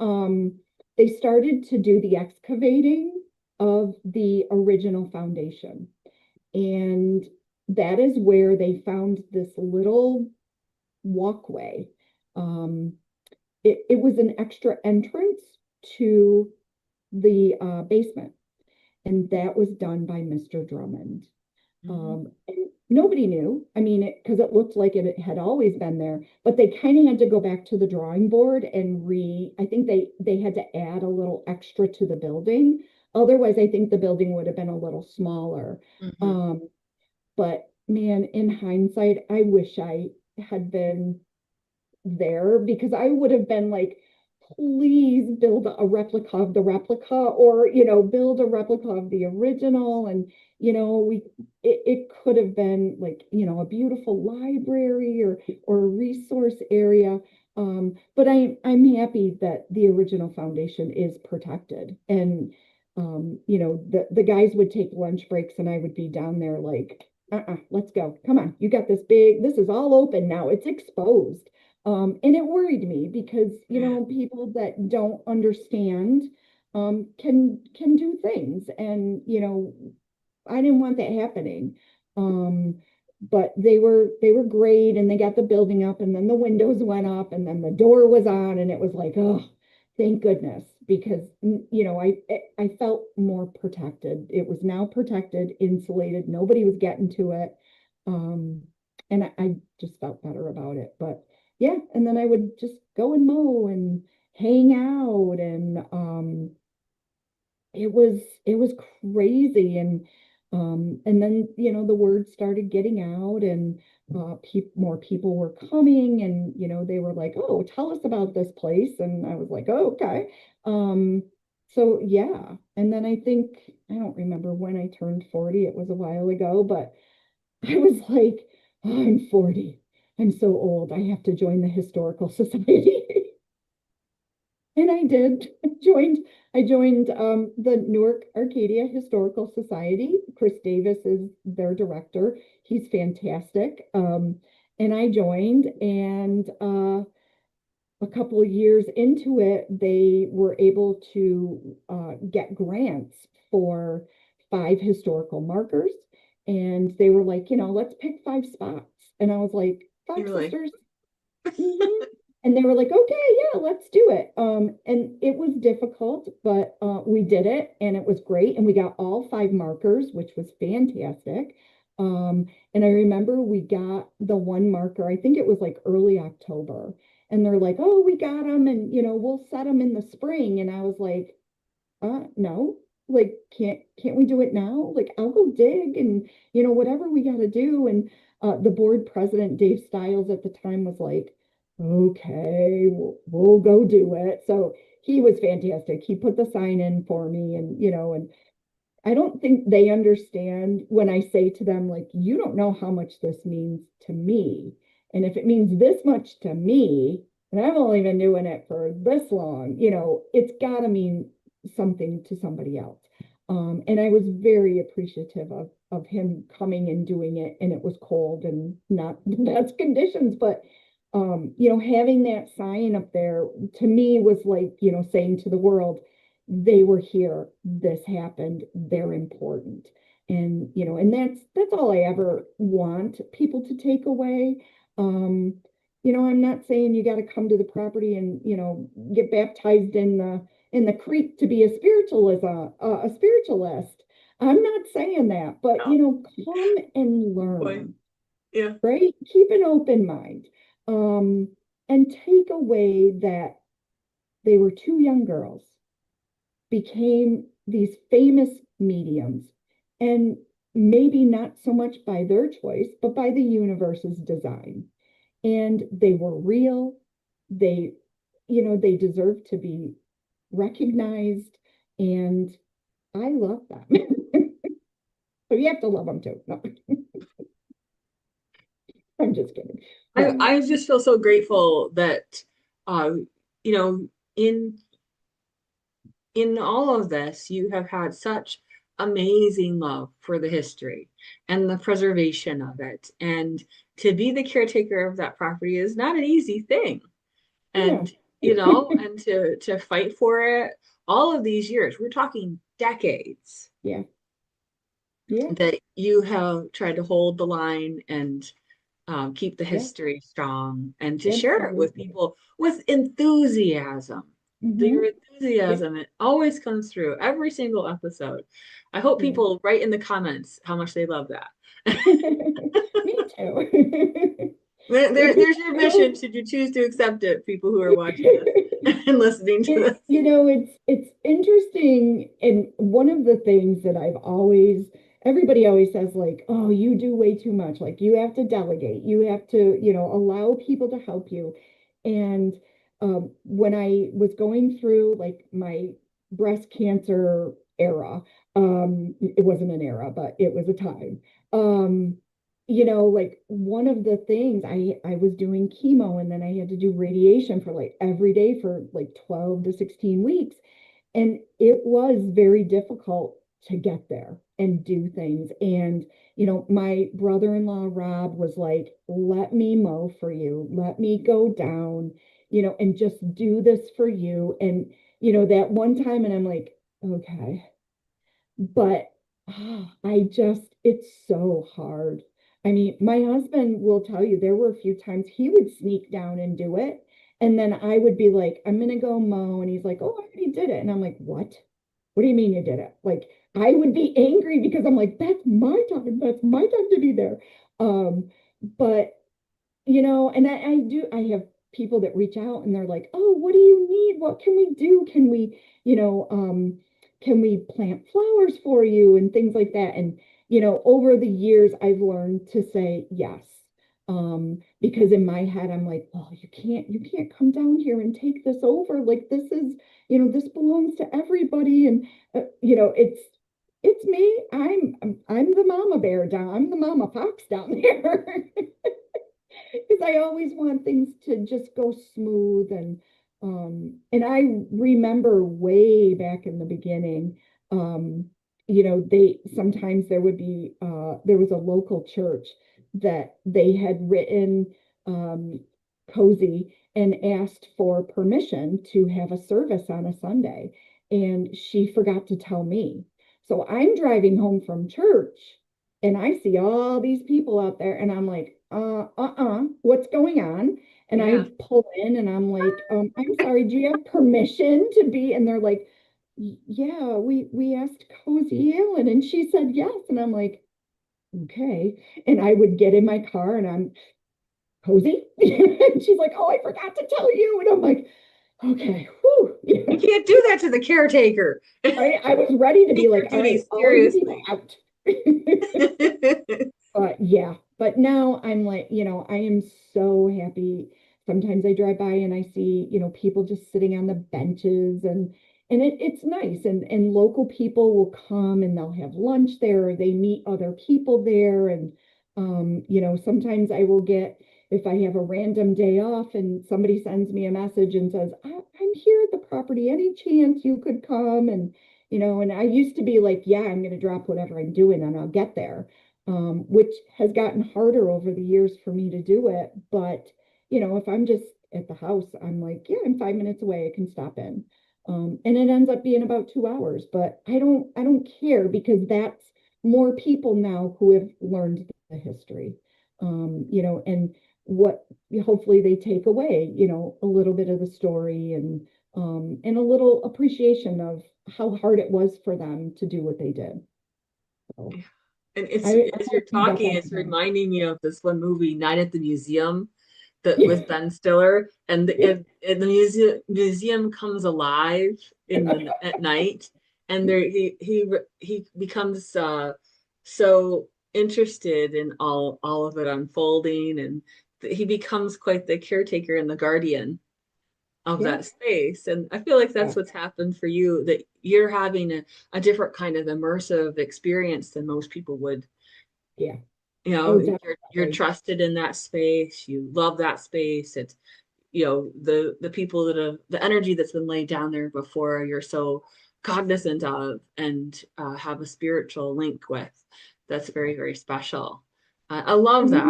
They started to do the excavating of the original foundation. And that is where they found this little walkway. Um, it was an extra entrance to the basement, and that was done by Mr. Drummond. Mhm. And nobody knew. I mean, because it looked like it had always been there, but they kind of had to go back to the drawing board and I think they had to add a little extra to the building. Otherwise, I think the building would have been a little smaller. Mhm. Um, but man, in hindsight, I wish I had been there because I would have been like, please build a replica of the replica or, build a replica of the original. And, it could have been like, a beautiful library or a resource area. But I'm happy that the original foundation is protected. And, the guys would take lunch breaks and I would be down there like, let's go. Come on. You got this is all open now. It's exposed. And it worried me because, Yeah. people that don't understand can do things. And, I didn't want that happening. Um, but they were great and they got the building up and then the windows went up and then the door was on and it was like, oh, thank goodness, because I felt more protected. It was now protected, insulated, nobody was getting to it. Um, and I just felt better about it. But yeah, and then I would just go and mow and hang out and it was crazy and then the word started getting out and more people were coming and they were like, oh, tell us about this place, and I was like, oh, okay. um so yeah, and then I don't remember when I turned 40. It was a while ago, but I was like, oh, I'm 40. I'm so old. I have to join the historical society. And I did. I joined the Newark Arcadia Historical Society. Chris Davis is their director. He's fantastic. And I joined, and a couple of years into it, they were able to get grants for 5 historical markers. And they were like, let's pick 5 spots. And I was like, Five You're like, Sisters. Mhm. And they were like, okay, yeah, let's do it. And it was difficult, but we did it and it was great. And we got all 5 markers, which was fantastic. And I remember we got the one marker, I think it was like early October. And they're like, oh, we got them and, we'll set them in the spring. And I was like, no, like, can't we do it now? Like, I'll go dig and, whatever we got to do. And the board president, Dave Stiles, at the time was like, okay, we'll go do it. So he was fantastic. He put the sign in for me and, and I don't think they understand when I say to them, like, you don't know how much this means to me. And if it means this much to me, and I've only been doing it for this long, it's got to mean something to somebody else. And I was very appreciative of him coming and doing it. And it was cold and not the best conditions, but having that sign up there to me was like, saying to the world, they were here, this happened, they're important. And and that's all I ever want people to take away. um I'm not saying you got to come to the property and get baptized in the creek to be a spiritualist. I'm not saying that, but No, come and boy. learn, Yeah. right? Keep an open mind. Um, and take away that they were two young girls, became these famous mediums, and maybe not so much by their choice, but by the universe's design. And they were real. They, they deserve to be recognized. And I love them. So you have to love them too. No, I'm just kidding. But I just feel so grateful that uh, you know, in all of this, you have had such amazing love for the history and the preservation of it. And to be the caretaker of that property is not an easy thing. yeah, And and to fight for it all of these years, we're talking decades yeah, yeah, that you have tried to hold the line and keep the yeah, history strong and to share it with absolutely. people with enthusiasm. Your Hmm. Yeah, enthusiasm, it always comes through every single episode. I hope yeah. people write in the comments how much they love that. Me too. If you There's your mission, do, should you choose to accept it, people who are watching this and listening to this. it's interesting, and one of the things that everybody always says, like, oh, you do way too much. Like, you have to delegate, you have to, allow people to help you. And when I was going through like my breast cancer era, it wasn't an era, but it was a time. Um, like one of the things I was doing chemo, and then I had to do radiation for like every day for like 12 to 16 weeks. And it was very difficult to get there and do things. And, my brother-in-law, Rob, was like, let me mow for you, let me go down, and just do this for you. And, that one time, and I'm like, okay. But it's so hard. I mean, my husband will tell you there were a few times he would sneak down and do it. And then I would be like, I'm going to go mow. And he's like, oh, I already did it. And I'm like, what? What do you mean you did it? Like, I would be angry because I'm like, that's my time. That's my time to be there. But and I have people that reach out and they're like, oh, what do you need? What can we do? Can we plant flowers for you and things like that? And, over the years, I've learned to say yes. Because in my head, I'm like, well, you can't come down here and take this over. Like, this belongs to everybody. And, it's me. I'm the mama bear down. I'm the mama fox down there. Because I always want things to just go smooth. And I remember way back in the beginning, they sometimes there was a local church that they had written cozy and asked for permission to have a service on a Sunday, and she forgot to tell me. So I'm driving home from church and I see all these people out there, and I'm like, what's going on? And Yeah. I pull in and I'm like, I'm sorry, do you have permission to be? And they're like, yeah, we asked Cozy Ellen and she said yes. And I'm like, okay. And I would get in my car and I'm Cozy. And she's like, oh, I forgot to tell you. And I'm like, okay, whew. You can't do that to the caretaker. I was ready to be Take like, your all right, duties all you people seriously. out. Yeah, but now I'm like, I am so happy. Sometimes I drive by and I see, people just sitting on the benches, and it's nice. And local people will come and they'll have lunch there, or they meet other people there. And sometimes I will get, if I have a random day off and somebody sends me a message and says, I'm here at the property, any chance you could come? And I used to be like, yeah, I'm going to drop whatever I'm doing and I'll get there, which has gotten harder over the years for me to do it. But, if I'm just at the house, I'm like, yeah, I'm 5 minutes away. I can stop in. And it ends up being about 2 hours, but I don't care because that's more people now who have learned the history, and what hopefully they take away, a little bit of the story, and a little appreciation of how hard it was for them to do what they did. So And it's I as you're hope you get talking, that it's again. reminding me of this one movie, Night at the Museum, that with Ben Stiller, and the museum comes alive in the at night, and there he becomes so interested in all of it unfolding, and he becomes quite the caretaker and the guardian of Yeah, that space. And I feel like yeah, that's what's happened for you, that you're having a different kind of immersive experience than most people would. yeah. You know, Oh, you're definitely. trusted in that space. You love that space. It's, you know, the people that have the energy that's been laid down there before, you're so cognizant of and have a spiritual link with. That's very, very special. I love And that,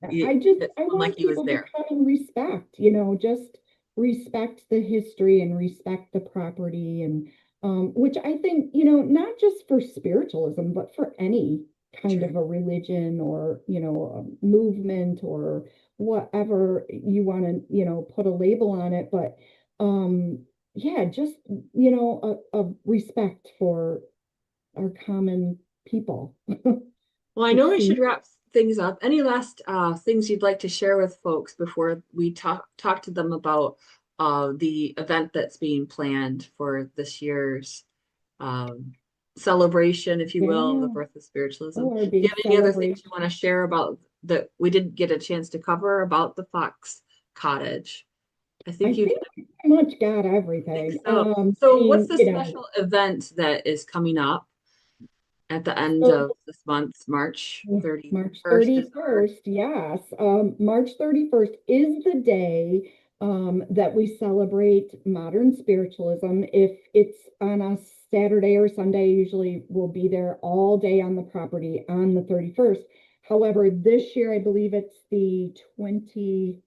that I someone want like you was people to there. come and respect, just respect the history and respect the property and which I think, not just for spiritualism, but for any kind Sure. of a religion or, a movement or whatever you want to, put a label on it. But yeah, just, a respect for our common people. Well, I know It we seems should wrap things up. Any last things you'd like to share with folks before we talk to them about the event that's being planned for this year's um, celebration, if you will, the yeah. birth of spiritualism? Oh, our Do you big have any other things you celebration. want to share about that we didn't get a chance to cover about the Fox Cottage? I I think you think we pretty much got think everything. so. I So, what's mean, the special event that is coming up at the end so of this month, March March 31st is our 31st, yes. March 31st is the day that we celebrate modern spiritualism. If it's on a Saturday or Sunday, usually we'll be there all day on the property on the 31st. However, this year, I believe it's the 29th.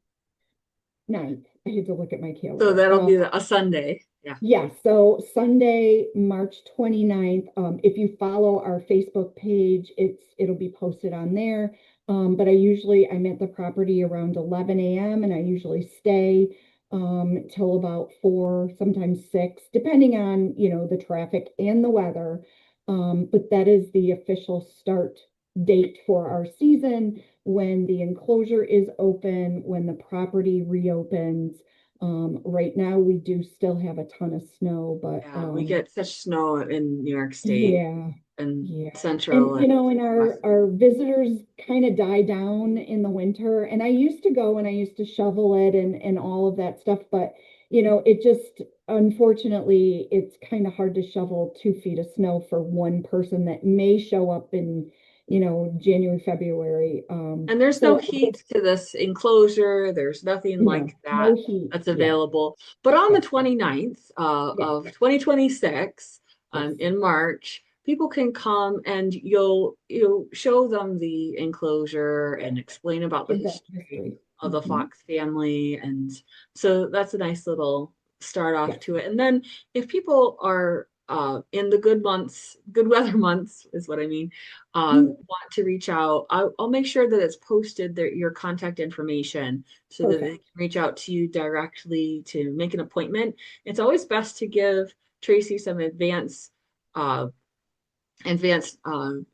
I had to look at my So calendar. that'll be a Sunday. Yeah. Yeah, so Sunday, March 29th, if you follow our Facebook page, it'll be posted on there. But I'm at the property around 11 a.m. and I usually stay till about 4, sometimes 6, depending on, the traffic and the weather. But that is the official start date for our season when the enclosure is open, when the property reopens. Right now we do still have a ton of snow, but Yeah, we get such snow in New York State yeah, and yeah. central And and and west. our visitors kind of die down in the winter. And I used to go and I used to shovel it and all of that stuff, but it just unfortunately it's kind of hard to shovel 2 feet of snow for one person that may show up in, January, February. And there's no So heat to this enclosure. There's nothing like no that heat. that's Yeah, available. But on the yeah, 29th yeah, of 2026, yes. in March, people can come and you'll show them the enclosure and explain about the Give that history history. of the Mhm. Fox family. And so that's a nice little start off Yes. to it. And then if people are in the good months, good weather months is what I mean, Mm, want to reach out, I'll make sure that it's posted there, your contact information, so that they perfect. can reach out to you directly to make an appointment. It's always best to give Tracy some uh, advanced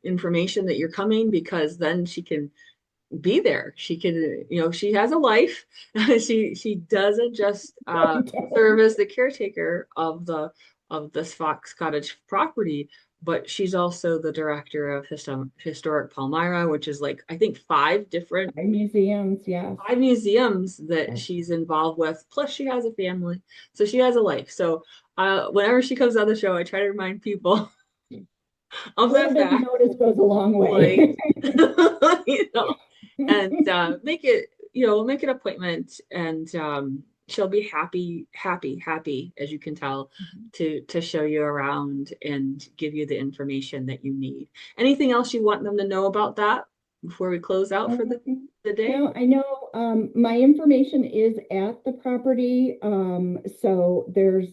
information that you're coming, because then she can be there. She can, she has a life. She doesn't just serve as the caretaker of the of this Fox Cottage property, but she's also the director of Historic Palmyra, which is like I think Museums, yes. five museums that Yes. she's involved with. Plus, she has a family, so she has a life. So, whenever she comes on the show, I try to remind people A of little that bit of fact. notice goes a long Like, way. you know, and make an appointment, and she'll be happy, as you can tell, to show you around and give you the information that you need. Anything else you want them to know about that before we close out for the day? No, I know my information is at the property. So there's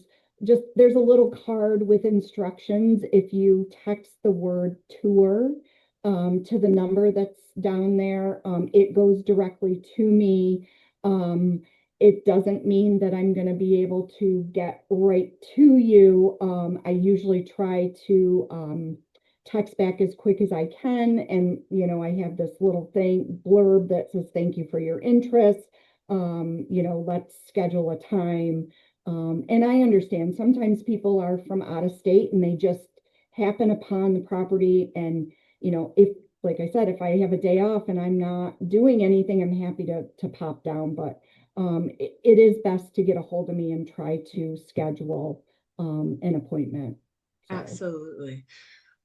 a little card with instructions. If you text the word tour to the number that's down there, it goes directly to me. Um, it doesn't mean that I'm going to be able to get right to you. I usually try to text back as quick as I can. And, I have this little thing blurb that says, thank you for your interest. Let's schedule a time. And I understand sometimes people are from out of state and they just happen upon the property. And, if, like I said, if I have a day off and I'm not doing anything, I'm happy to pop down. But it is best to get a hold of me and try to schedule an appointment. So, Absolutely.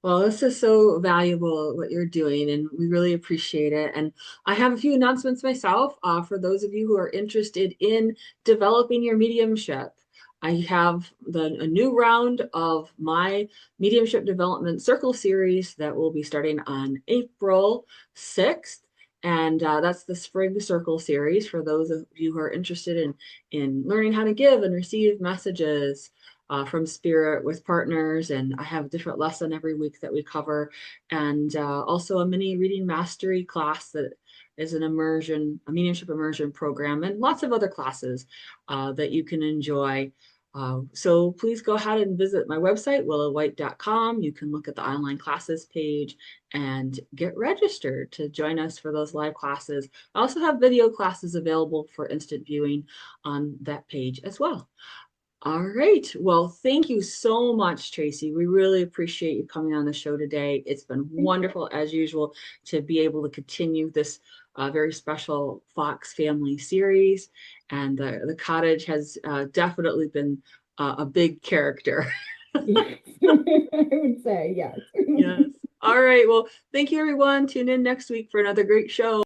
Well, this is so valuable what you're doing, and we really appreciate it. And I have a few announcements myself for those of you who are interested in developing your mediumship. I have a new round of my mediumship development circle series that will be starting on April 6th. And that's the Spring Circle series for those of you who are interested in learning how to give and receive messages from Spirit with partners, and I have a different lesson every week that we cover, and also a mini reading mastery class that is an immersion, a mediumship immersion program, and lots of other classes that you can enjoy. So please go ahead and visit my website, willawhite.com. You can look at the online classes page and get registered to join us for those live classes. I also have video classes available for instant viewing on that page as well. All right. Well, thank you so much, Tracy. We really appreciate you coming on the show today. It's been wonderful, as usual, to be able to continue this very special Fox family series. And the cottage has definitely been a big character. yes, I would say yes. Yes. All right. Well, thank you, everyone. Tune in next week for another great show.